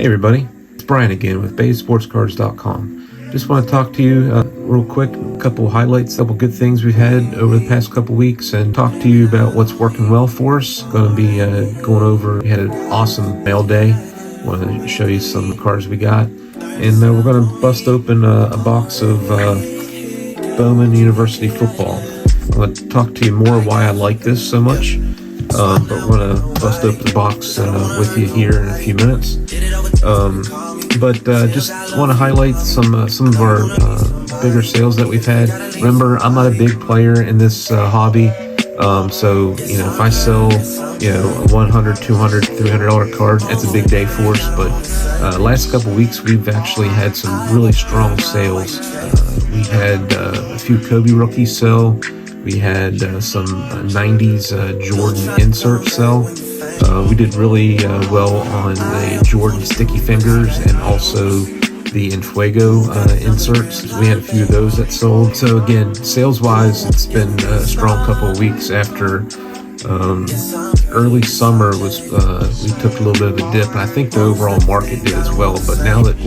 Hey everybody, it's Brian again with BaySportsCards.com. Just want to talk to you real quick, a couple highlights, a couple good things we've had over the past couple weeks, and talk to you about what's working well for us. Going to be going over, we had an awesome mail day. Want to show you some cars we got, and we're going to bust open a box of Bowman University Football. I'm going to talk to you more why I like this so much. But we're going to bust open the box with you here in a few minutes. Just want to highlight some of our bigger sales that we've had. Remember, I'm not a big player in this hobby. So, if I sell, a $100, $200, $300 card, that's a big day for us. But last couple weeks, we've actually had some really strong sales. We had a few Kobe rookies sell. We had some 90s Jordan inserts sell. We did really well on the Jordan sticky fingers and also the Enfuego inserts. We had a few of those that sold. So again, sales-wise, it's been a strong couple of weeks after early summer was. We took a little bit of a dip, and I think the overall market did as well. But now that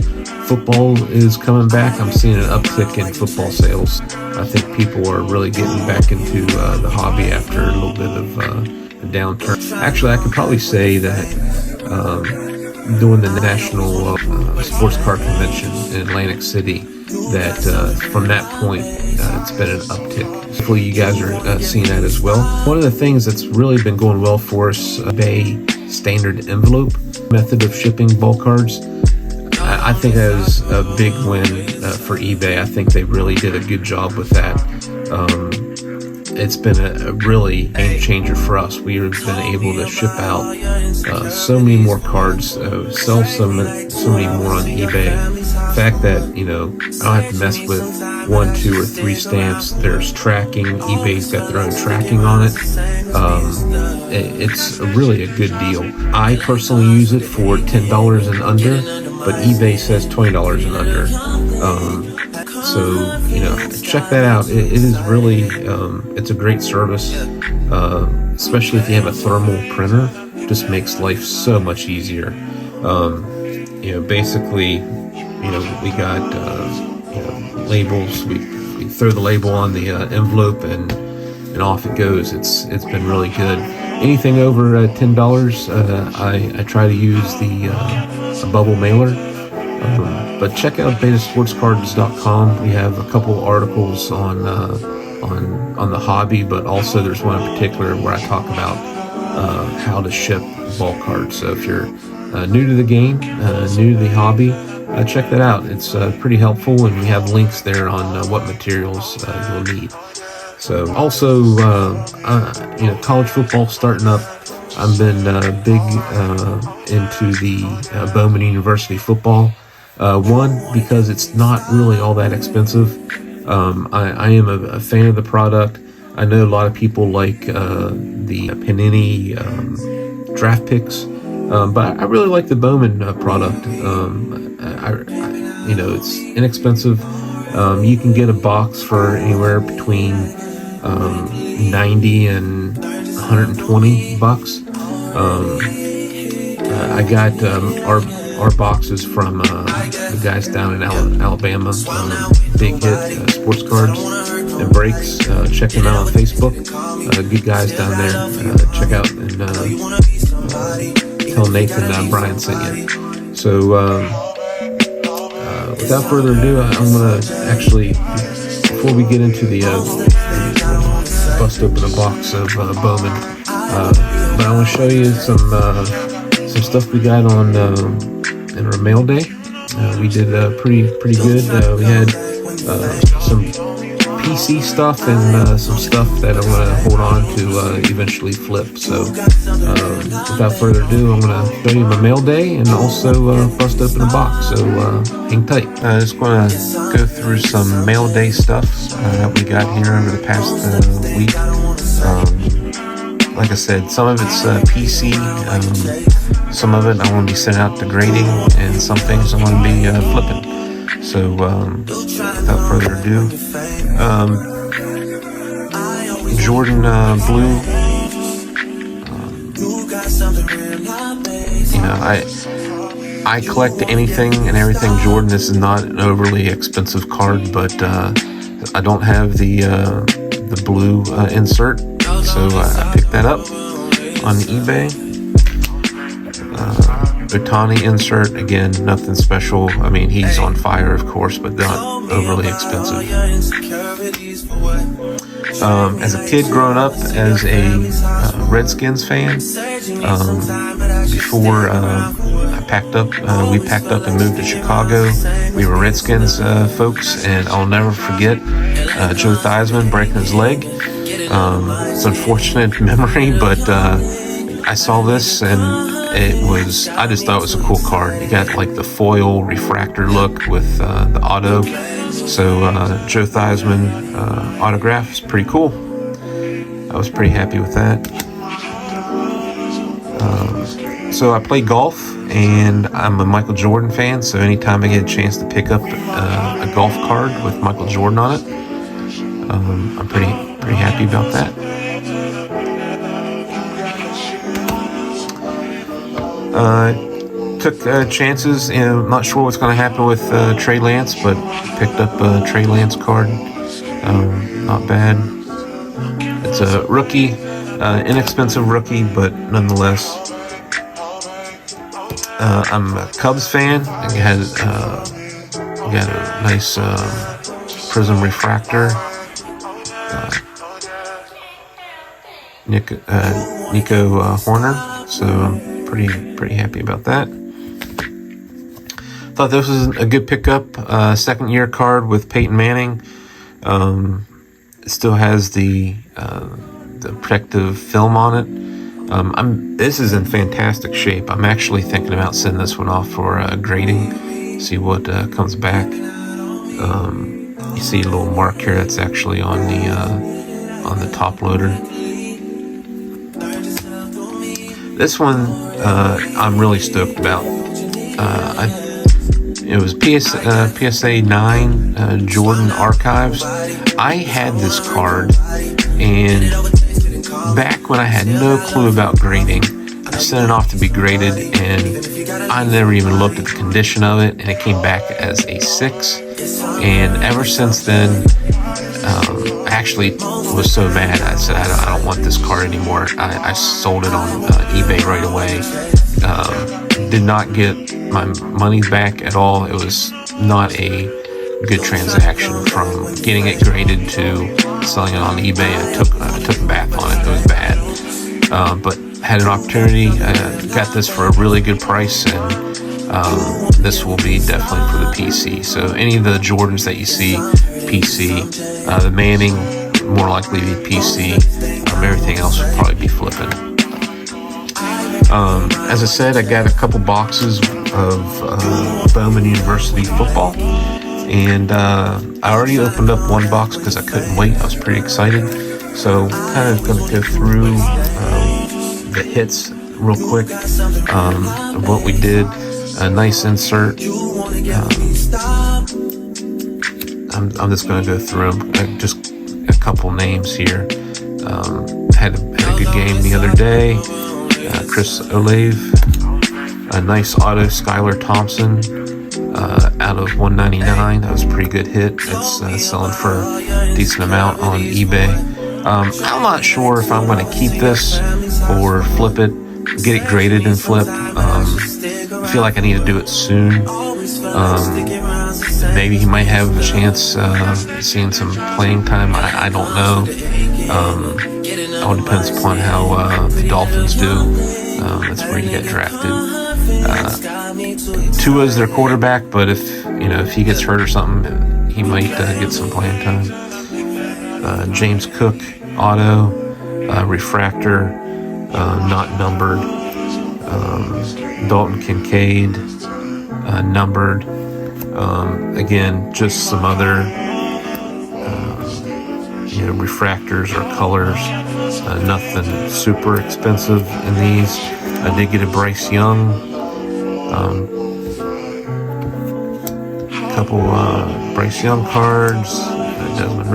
football is coming back, I'm seeing an uptick in football sales. I think people are really getting back into the hobby after a little bit of a downturn. Actually, I could probably say that doing the National Sports Car Convention in Atlantic City, that from that point, it's been an uptick. Hopefully you guys are seeing that as well. One of the things that's really been going well for us, eBay standard envelope method of shipping ball cards. I think that was a big win for eBay. I think they really did a good job with that. It's been a really game changer for us. We have been able to ship out so many more cards, sell so many more on eBay. The fact that, I don't have to mess with 1, 2, or 3 stamps. There's tracking. eBay's got their own tracking on it. It's really a good deal. I personally use it for $10 and under, but eBay says $20 and under. So, check that out. It is really, it's a great service, especially if you have a thermal printer. It just makes life so much easier. Basically, we got, labels. We throw the label on the envelope and off it goes. It's been really good. Anything over $10, I try to use the bubble mailer. But check out BetaSportsCards.com. We have a couple articles on the hobby, but also there's one in particular where I talk about how to ship ball cards. So if you're new to the game, new to the hobby, check that out. It's pretty helpful, and we have links there on what materials you'll need. So also, college football starting up. I've been big into the Bowman University Football. One, because it's not really all that expensive. I am a fan of the product. I know a lot of people like the Panini draft picks, but I really like the Bowman product. It's inexpensive. You can get a box for anywhere between 90 and 120 bucks. I got our boxes from the guys down in Alabama, Big Hit Sports Cards and Breaks. Check them out on Facebook. Good guys down there. Check out and tell Nathan Brian sent you. So without further ado, I'm going to actually, before we get into the bust open a box of Bowman, but I want to show you some stuff we got on in our mail day. We did pretty good. We had some PC stuff and some stuff that I'm going to hold on to eventually flip. So without further ado, I'm going to show you my mail day and also bust open a box. So hang tight. I'm just going to go through some mail day stuff that we got here over the past week. Like I said, some of it's PC, some of it I want to be sent out to grading, and some things I want to be flipping. So without further ado, Jordan Blue. I collect anything and everything Jordan. This is not an overly expensive card, but I don't have the blue insert, so I picked that up on eBay. Otani insert, again, nothing special. I mean, he's on fire, of course, but not overly expensive. As a kid growing up as a Redskins fan, before we packed up and moved to Chicago, we were Redskins folks, and I'll never forget Joe Theismann breaking his leg. It's an unfortunate memory, but I saw this and I just thought it was a cool card. You got like the foil refractor look with the auto. So Joe Theismann autograph is pretty cool. I was pretty happy with that. So I play golf, and I'm a Michael Jordan fan. So anytime I get a chance to pick up a golf card with Michael Jordan on it, I'm pretty happy about that. Took chances, and I'm not sure what's going to happen with Trey Lance, but picked up a Trey Lance card. Not bad. It's a rookie, inexpensive rookie, but nonetheless. I'm a Cubs fan. I got a nice prism refractor. Nico Horner. So I'm pretty happy about that. Thought this was a good pickup. Second year card with Peyton Manning. It still has the protective film on it. This is in fantastic shape. I'm actually thinking about sending this one off for grading. See what comes back. You see a little mark here that's actually on the top loader. This one I'm really stoked about. It was PSA 9 Jordan Archives. I had this card, and back when I had no clue about grading, I sent it off to be graded, and I never even looked at the condition of it, and it came back as a 6. And ever since then, I actually was so mad. I said, I don't want this card anymore. I sold it on eBay right away. Did not get my money back at all. It was not a good transaction from getting it graded to selling it on eBay. I took a bath on it. It was bad. But had an opportunity. Got this for a really good price, and this will be definitely for the PC. So any of the Jordans that you see, PC. The Manning, more likely to be PC. Everything else will probably be flipping. As I said, I got a couple boxes of Bowman University Football, and I already opened up one box because I couldn't wait. I was pretty excited, so kind of going to go through the hits real quick of what we did. A nice insert. I'm just going to go through them, just a couple names here. Had a good game the other day. Chris Olave, a nice auto. Skylar Thompson out of 199. That was a pretty good hit. It's selling for a decent amount on eBay. I'm not sure if I'm going to keep this or flip it, get it graded and flip. I feel like I need to do it soon. Maybe he might have a chance seeing some playing time. I don't know. It all depends upon how the Dolphins do. That's where he got drafted. Tua's their quarterback, but if he gets hurt or something, he might get some playing time. James Cook auto refractor, not numbered. Dalton Kincaid numbered. Again, just some other refractors or colors. Nothing super expensive in these. I did get a Bryce Young. Couple Bryce Young cards. Desmond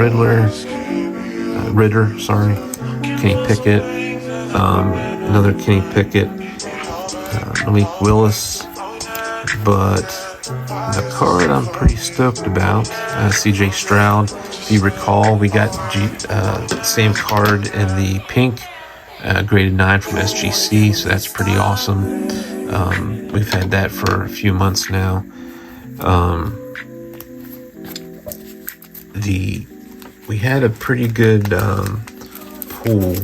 Ritter, sorry. Kenny Pickett. Another Kenny Pickett. Malik Willis. but the card I'm pretty stoked about. CJ Stroud. If you recall, we got same card in the pink, graded 9 from SGC, so that's pretty awesome. We've had that for a few months now. We had a pretty good pool.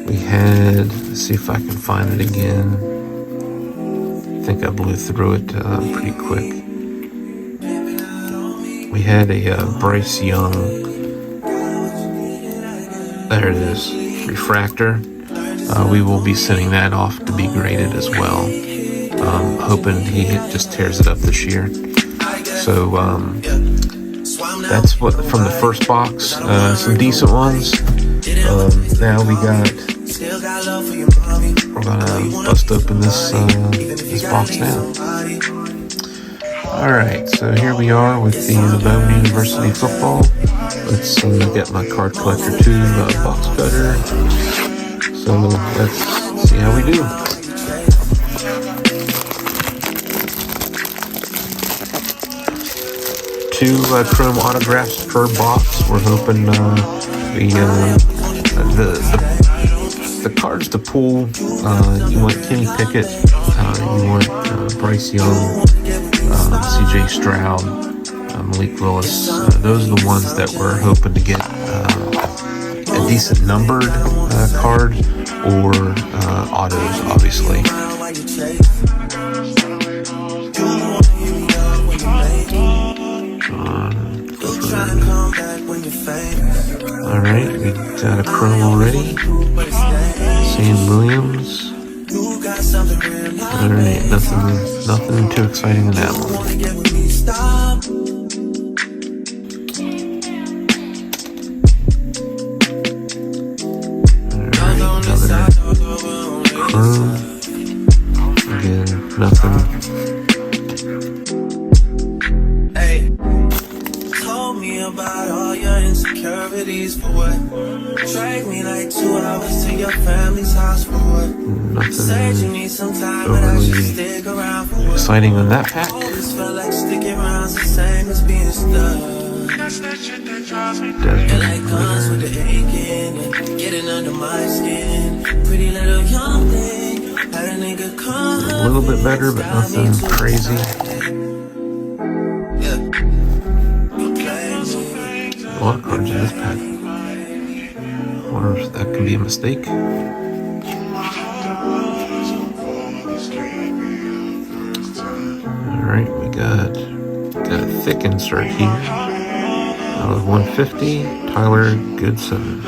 We had, let's see if I can find it again. I think I blew through it pretty quick. We had a Bryce Young, there it is, refractor. We will be sending that off to be graded as well. Hoping he just tears it up this year. So that's what from the first box. Some decent ones. Now we're gonna bust open this box now. All right, so here we are with the Bowman University Football. Let's get my card collector 2 box cutter. So let's see how we do. Two chrome autographs per box. We're hoping the cards to pull. You want Kenny Pickett. You want Bryce Young, CJ Stroud, Malik Willis. Those are the ones that we're hoping to get a decent numbered card or autos, obviously. Alright, we got a chrome already. Sam Williams. Alright, nothing too exciting in that one. Alright, another chrome. Again, nothing. About all your insecurities for what? Drag me like 2 hours to your family's house for what? Said you need some time, but I should stick around for what? Exciting on that pack. Always felt like sticking around's the same as being stuck. And like guns with the aching and getting under my skin. Pretty little young thing, had a nigga come. A little bit better, but nothing crazy. A lot of cards in this pack. I wonder if that could be a mistake. Alright, we got a thick insert here. Out of 150, Tyler Goodson.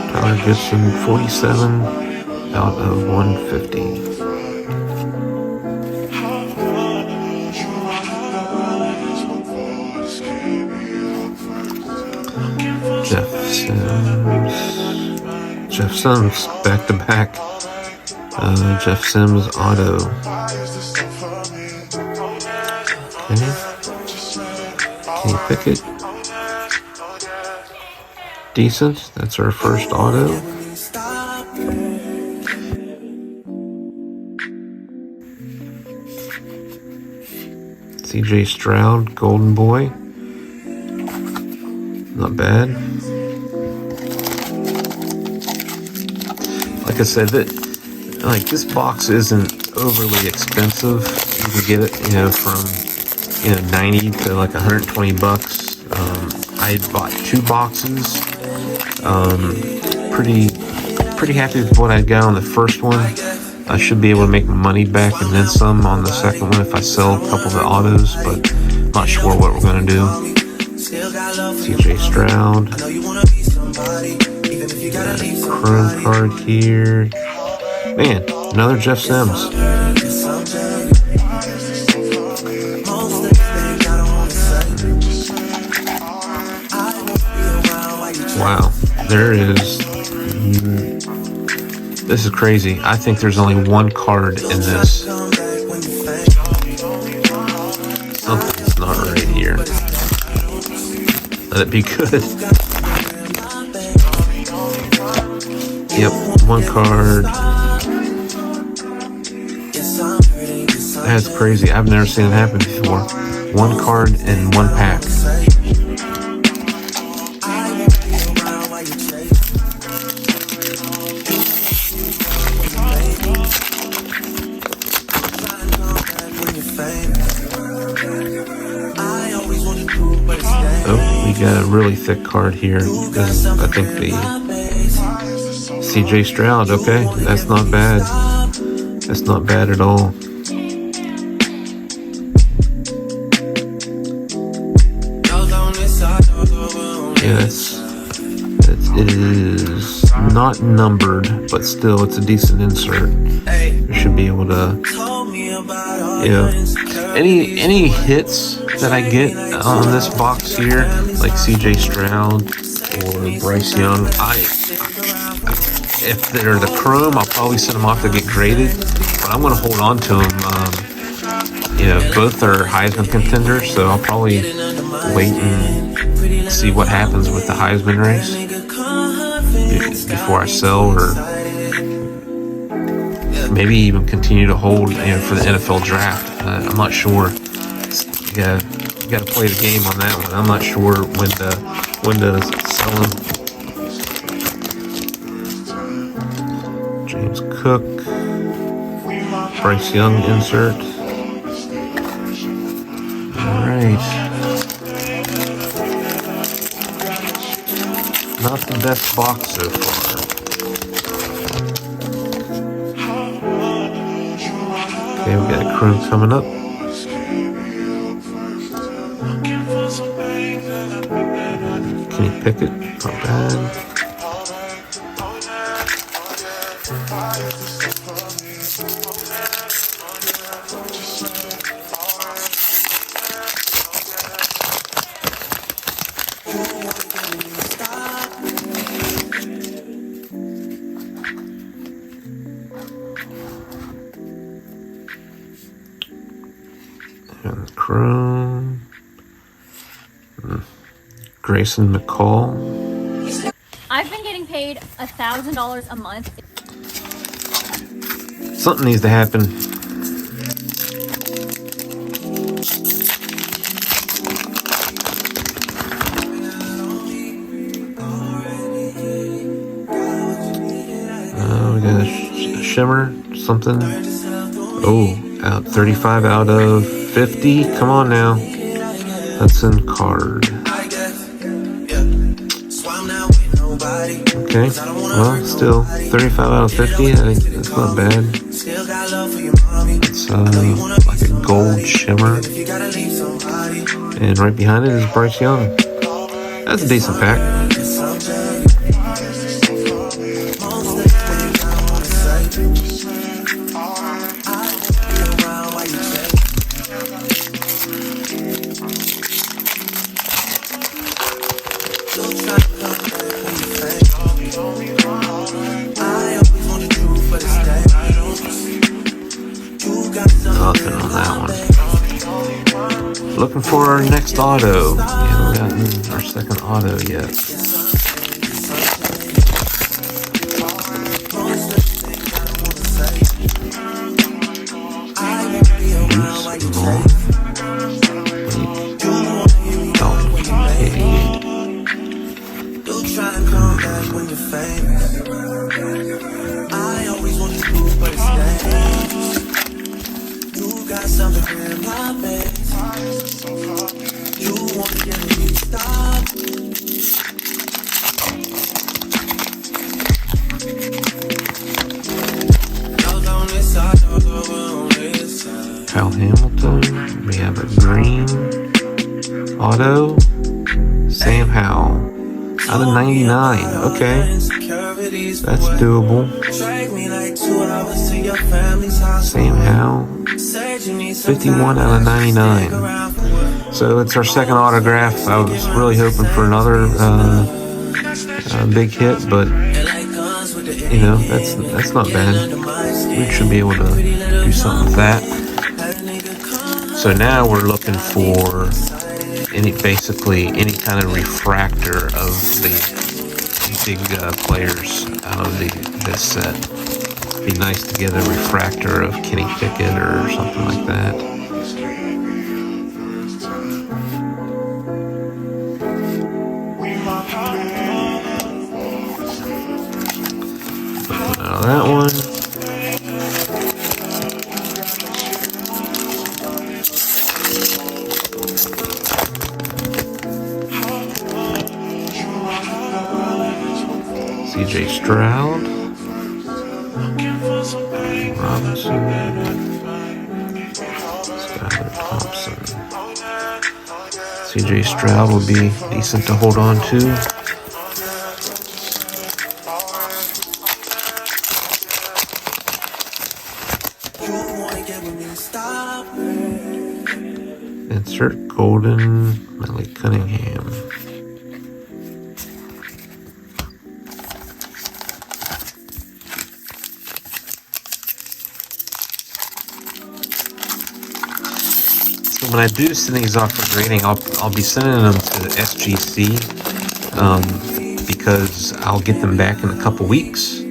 Tyler Goodson, 47 out of 150. Jeff Sims, back-to-back. Jeff Sims auto. Okay. Kenny Pickett. Decent. That's our first auto. CJ Stroud, Golden Boy. Not bad. Like I said, this box isn't overly expensive. You can get it, from 90 to like $120. I bought 2 boxes. Pretty happy with what I got on the first one. I should be able to make my money back and then some on the second one if I sell a couple of the autos, but I'm not sure what we're gonna do. CJ Stroud. Chrome card here. Man, another Jeff Sims. Wow, there is. This is crazy. I think there's only one card in this. Something's not right here. Let it be good. Yep, one card. That's crazy. I've never seen it happen before. One card in one pack. Oh, we got a really thick card here. This is, I think, the CJ Stroud. Okay, that's not bad. That's not bad at all. Yeah, it is not numbered, but still, it's a decent insert. You should be able to, any hits that I get on this box here, like CJ Stroud or Bryce Young, if they're the chrome, I'll probably send them off to get graded, but I'm going to hold on to them. Both are Heisman contenders, so I'll probably wait and see what happens with the Heisman race before I sell, or maybe even continue to hold for the NFL draft. I'm not sure. You got to play the game on that one. I'm not sure when to sell them. James Cook, Bryce Young insert. All right. Not the best box so far. Okay, we got a chrome coming up. Can you pick it? Not bad. And Chrome. Grayson McCall. I've been getting paid $1,000 a month. Something needs to happen. We got a shimmer, something. Oh, out 35 out of 50. Come on now. Hudson Card. Okay, well, still 35 out of 50. I think that's not bad. It's like a gold shimmer, and right behind it is Bryce Young. That's a decent pack. Nothing on that one. Looking for our next auto. We haven't gotten our second auto yet. Kyle Hamilton. We have a green auto. Sam Howell. Out of 99. Okay. That's doable. Sam Howell. 51 out of 99. So it's our second autograph. I was really hoping for another big hit, but that's not bad. We should be able to do something with that. So now we're looking for basically any kind of refractor of the big players out of this set. Be nice to get a refractor of Kenny Pickett or something like that. Now that one. CJ Stroud, Robinson, Skylar Thompson. CJ Stroud would be decent to hold on to. Insert Golden Melly Cunningham. When I do send these off for grading, I'll be sending them to SGC because I'll get them back in a couple weeks.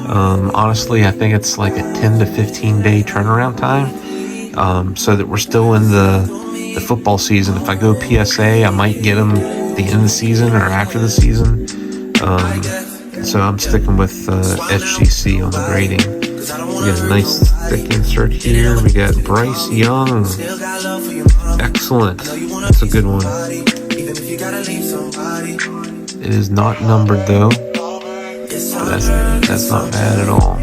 Honestly, I think it's like a 10 to 15 day turnaround time, so that we're still in the football season. If I go PSA, I might get them at the end of the season or after the season. So I'm sticking with SGC on the grading. We got a nice thick insert here. We got Bryce Young. Excellent. That's a good one. It is not numbered though. But that's not bad at all.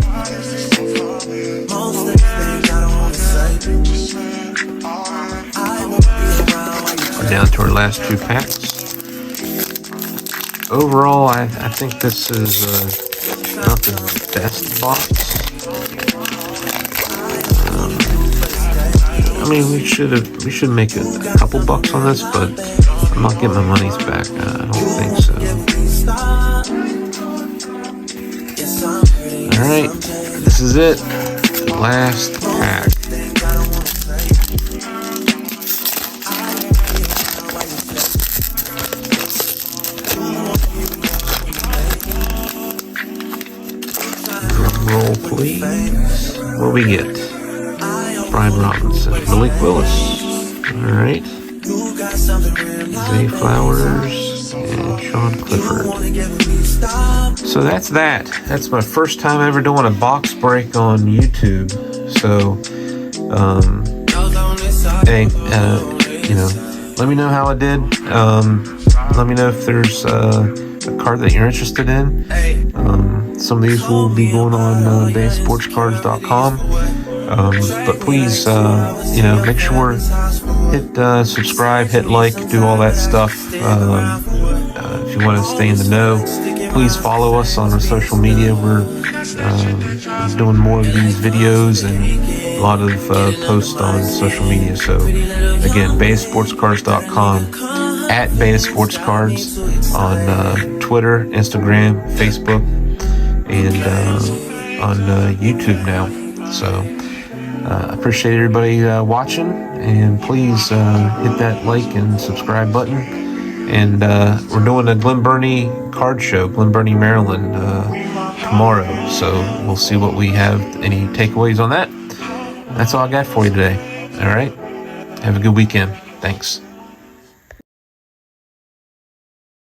We're down to our last two packs. Overall, I think this is not the best box. I mean, we should make a couple bucks on this, but I'm not getting my monies back. I don't think so. All right, this is it. Last pack. Drum roll, please. What do we get? Brian Robinson, Malik Willis. All right. Zay Flowers and Sean Clifford. So that's that. That's my first time ever doing a box break on YouTube. So, hey, let me know how I did. Let me know if there's a card that you're interested in. Some of these will be going on BaseSportsCards.com. But please, make sure hit subscribe, hit like, do all that stuff. If you want to stay in the know, please follow us on our social media. We're doing more of these videos and a lot of posts on social media. So again, BetaSportsCards.com, at BetaSportsCards on Twitter, Instagram, Facebook, and on YouTube now. So appreciate everybody watching, and please hit that like and subscribe button. And we're doing a Glen Burnie card show, Glen Burnie, Maryland, tomorrow. So we'll see what we have, any takeaways on that. That's all I got for you today. All right. Have a good weekend. Thanks.